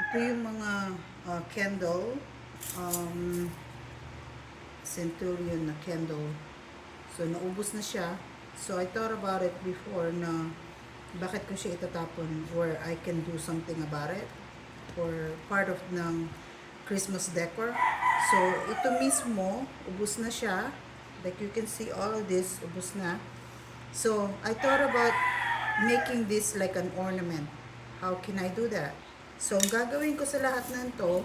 Ito yung mga candle, um, Centurion na candle. So, naubos na siya. So, I thought about it before na bakit ko siya itatapon where I can do something about it or part of ng Christmas decor. So, ito mismo, ubos na siya. Like you can see all of this, ubos na. So, I thought about making this like an ornament. How can I do that? So, ang gagawin ko sa lahat ng to,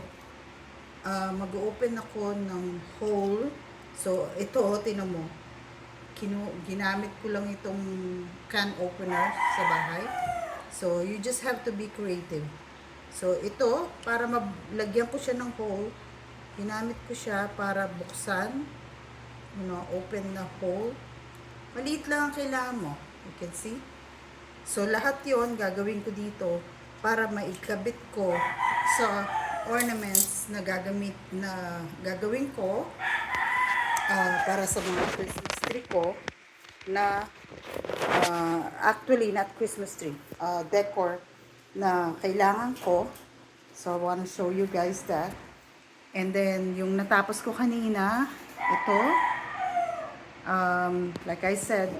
mag-open ako ng hole. So, ito, tinan mo. Ginamit ko lang itong can opener sa bahay. So, you just have to be creative. So, ito, para maglagyan ko siya ng hole, ginamit ko siya para buksan, open na hole. Maliit lang ang kailangan mo. You can see? So, lahat yon gagawin ko dito para maikabit ko sa ornaments na gagawin ko para sa mga Christmas tree ko na actually not Christmas tree, decor na kailangan ko. So, I want to show you guys that. And then, yung natapos ko kanina, ito, like I said,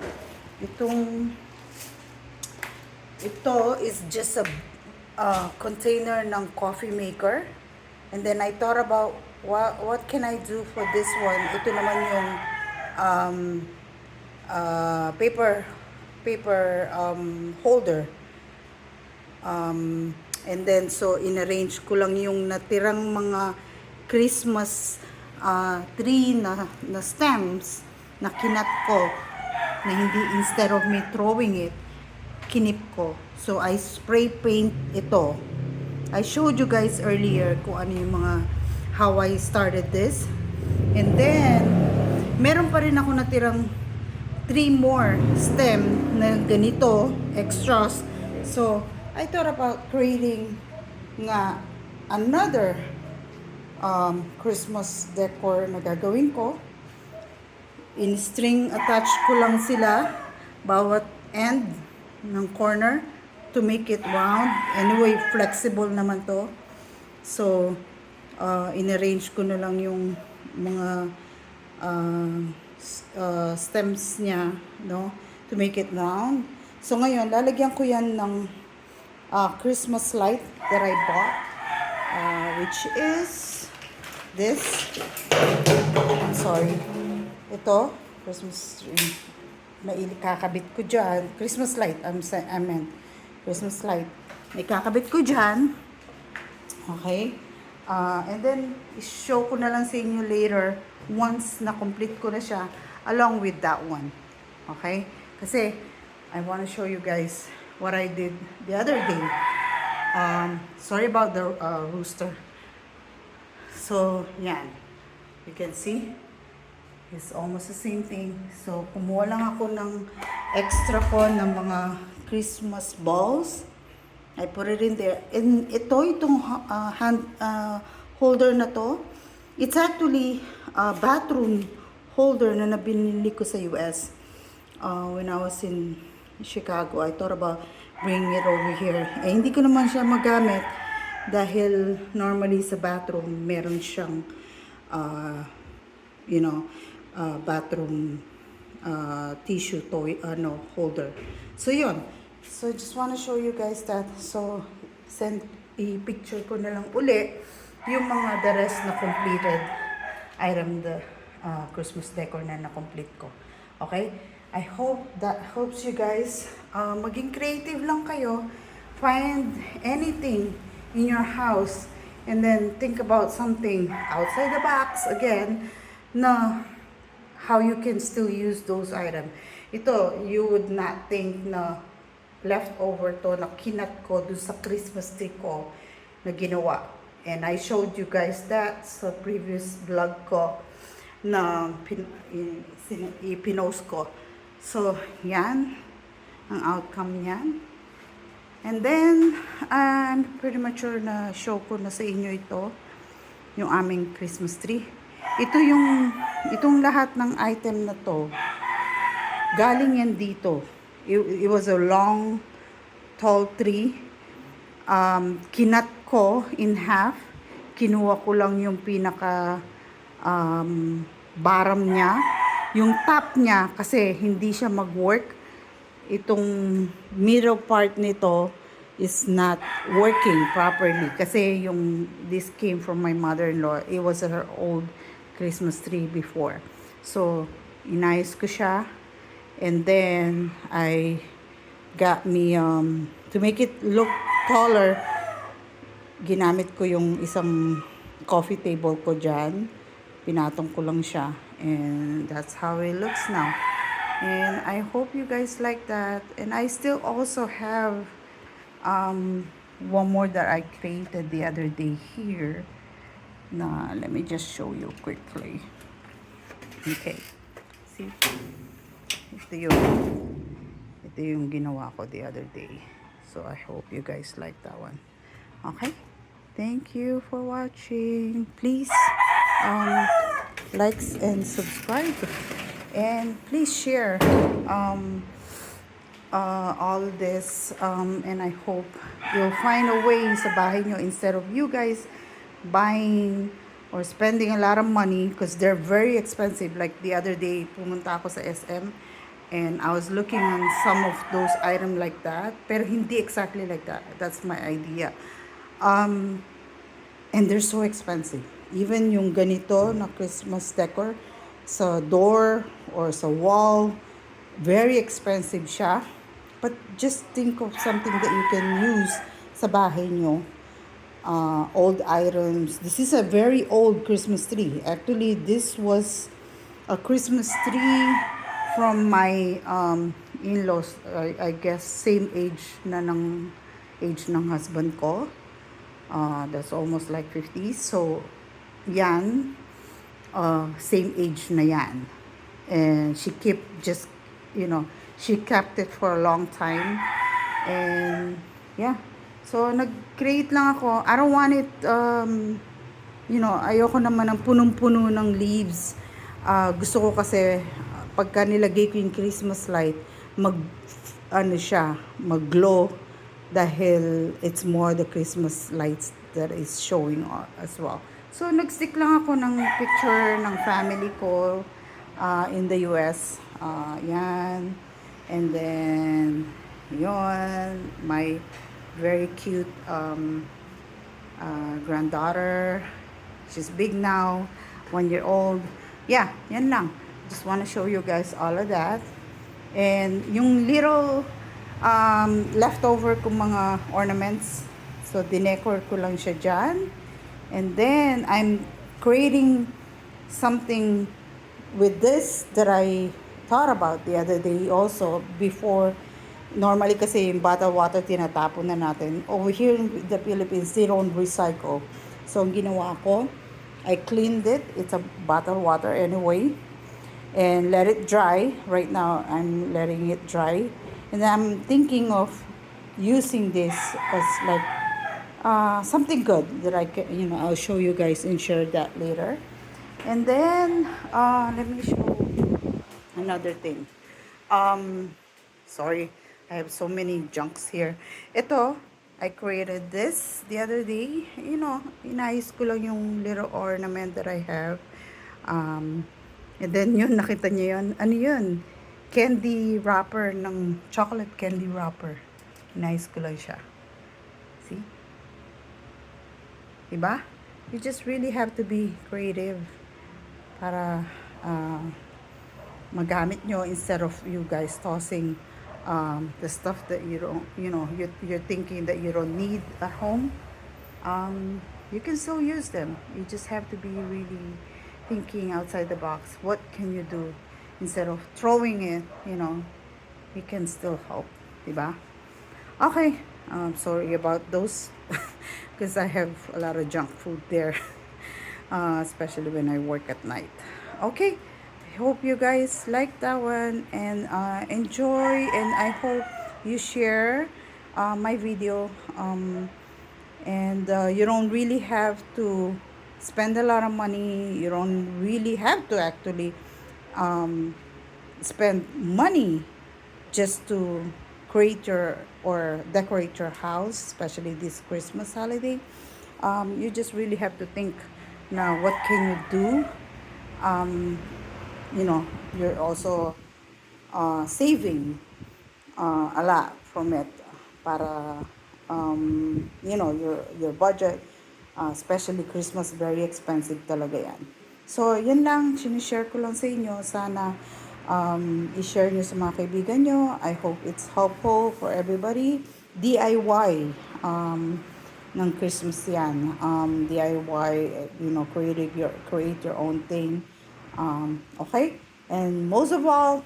ito is just a container ng coffee maker. And then I thought about what can I do for this one. Ito naman yung paper holder. And then so inarrange ko lang yung natirang mga Christmas tree na stems na kinat ko na hindi, instead of me throwing it, kinip ko. So, I spray paint ito. I showed you guys earlier kung ano yung how I started this. And then, meron pa rin ako natirang 3 more stem na ganito, extras. So, I thought about creating nga another Christmas decor na gagawin ko. In string attach ko lang sila, bawat end ng corner to make it round. Anyway, flexible naman to. So, in-arrange ko na lang yung mga stems niya, to make it round. So, ngayon, lalagyan ko yan ng Christmas light that I bought, which is this. I'm sorry. Ito, Christmas tree. Kakabit ko dyan. Christmas light, I meant. Christmas light. May kakabit ko dyan. Okay? And then, show ko na lang sa inyo later once na complete ko na siya along with that one. Okay? Kasi, I want to show you guys what I did the other day. Sorry about the rooster. So, yan. You can see. It's almost the same thing. So, kumuha lang ako ng extra ko ng mga Christmas balls. I put it in there. And itong hand holder na to, it's actually a bathroom holder na nabinili ko sa US. When I was in Chicago, I thought about bringing it over here. Eh, hindi ko naman siya magamit dahil normally sa bathroom, meron siyang, bathroom tissue toy holder. So yun. So just want to show you guys that. So i-picture ko na lang uli yung mga the rest na completed item, the Christmas decor na complete ko. Okay? I hope that helps you guys. Maging creative lang kayo. Find anything in your house and then think about something outside the box again na how you can still use those items. Ito, you would not think na leftover to na kinat ko dun sa Christmas tree ko na ginawa. And I showed you guys that sa previous vlog ko na ipinost ko. So, yan ang outcome niyan. And then, I'm pretty much sure na show ko na sa inyo ito, yung aming Christmas tree. Itong lahat ng item na to, galing yan dito. It was a long, tall tree. kinat ko in half. Kinuha ko lang yung pinaka bottom niya. Yung top niya, kasi hindi siya mag-work. Itong middle part nito is not working properly. Kasi this came from my mother-in-law. It was her old Christmas tree before. So, inayos ko siya. And then, I got me, to make it look taller, ginamit ko yung isang coffee table ko dyan. Pinatong ko lang siya. And that's how it looks now. And I hope you guys like that. And I still also have one more that I created the other day here. Now, let me just show you quickly. Okay. See? Ito yung ginawa ko the other day. So, I hope you guys like that one. Okay? Thank you for watching. Please, likes and subscribe. And please share all this. And I hope you'll find a way sa bahay nyo instead of you guys buying or spending a lot of money because they're very expensive. Like the other day, pumunta ako sa SM and I was looking on some of those items like that. Pero hindi exactly like that. That's my idea. And they're so expensive. Even yung ganito na Christmas decor sa door or sa wall, very expensive siya. But just think of something that you can use sa bahay nyo. Old items. This is a very old Christmas tree. Actually, this was a Christmas tree from my in-laws. I guess same age na ng age ng husband ko. That's almost like 50s. So, yan. Same age na yan. And she she kept it for a long time. And, yeah. So, nag-create lang ako. I don't want it, ayoko naman ng punong-puno ng leaves. Gusto ko kasi, pagka nilagay ko yung Christmas light, mag-glow dahil it's more the Christmas lights that is showing as well. So, nag-stick lang ako ng picture ng family ko in the US. Yan. And then, yon, my very cute granddaughter. She's big now, 1 year old. Yeah, yan lang. Just want to show you guys all of that. And yung little leftover kong mga ornaments, so dinecor ko lang siya dyan. And then I'm creating something with this that I thought about the other day also before. Normally kasi yung bottled water tinatapon na natin. Over here in the Philippines, they don't recycle. So, ang ginawa ko, I cleaned it. It's a bottled water anyway. And let it dry. Right now, I'm letting it dry. And I'm thinking of using this as like something good that I can, I'll show you guys and share that later. And then, let me show another thing. Sorry. I have so many junks here. Ito, I created this the other day. Inayos ko lang yung little ornament that I have. And then yun, nakita niyo yun. Ano yun? Candy wrapper ng chocolate candy wrapper. Inayos ko lang siya. See? Diba? You just really have to be creative para magamit nyo instead of you guys tossing the stuff that you don't, you're thinking that you don't need at home. You can still use them. You just have to be really thinking outside the box. What can you do instead of throwing it? You can still help, diba? Okay, sorry about those because I have a lot of junk food there, especially when I work at night. Okay. Hope you guys like that one and enjoy, and I hope you share my video, and you don't really have to spend a lot of money. You don't really have to actually spend money just to create your or decorate your house, especially this Christmas holiday, you just really have to think now what can you do. Um, you know, you're also saving a lot from it para your budget, especially Christmas, very expensive talaga yan. So yun lang, sinishare ko lang sa inyo. Sana i-share nyo sa mga kaibigan nyo. I hope it's helpful for everybody. DIY ng Christmas yan. DIY, create your own thing. Okay? And most of all,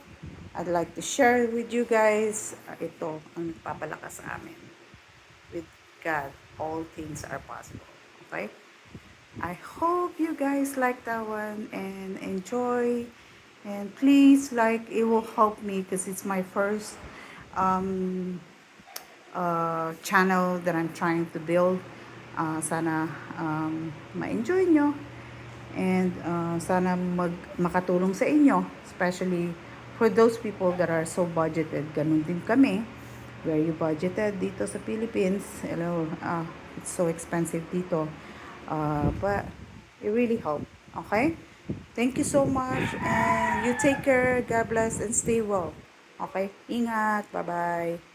I'd like to share with you guys, ito ang nagpapalakas sa amin. With God, all things are possible. Okay? I hope you guys like that one and enjoy. And please, like, it will help me because it's my first um, channel that I'm trying to build. Sana ma-enjoy nyo. And sana makatulong sa inyo, especially for those people that are so budgeted. Ganun din kami, very budgeted dito sa Philippines. It's so expensive dito, but it really helped. Okay, thank you so much, and you take care. God bless and stay well. Okay, ingat, bye bye.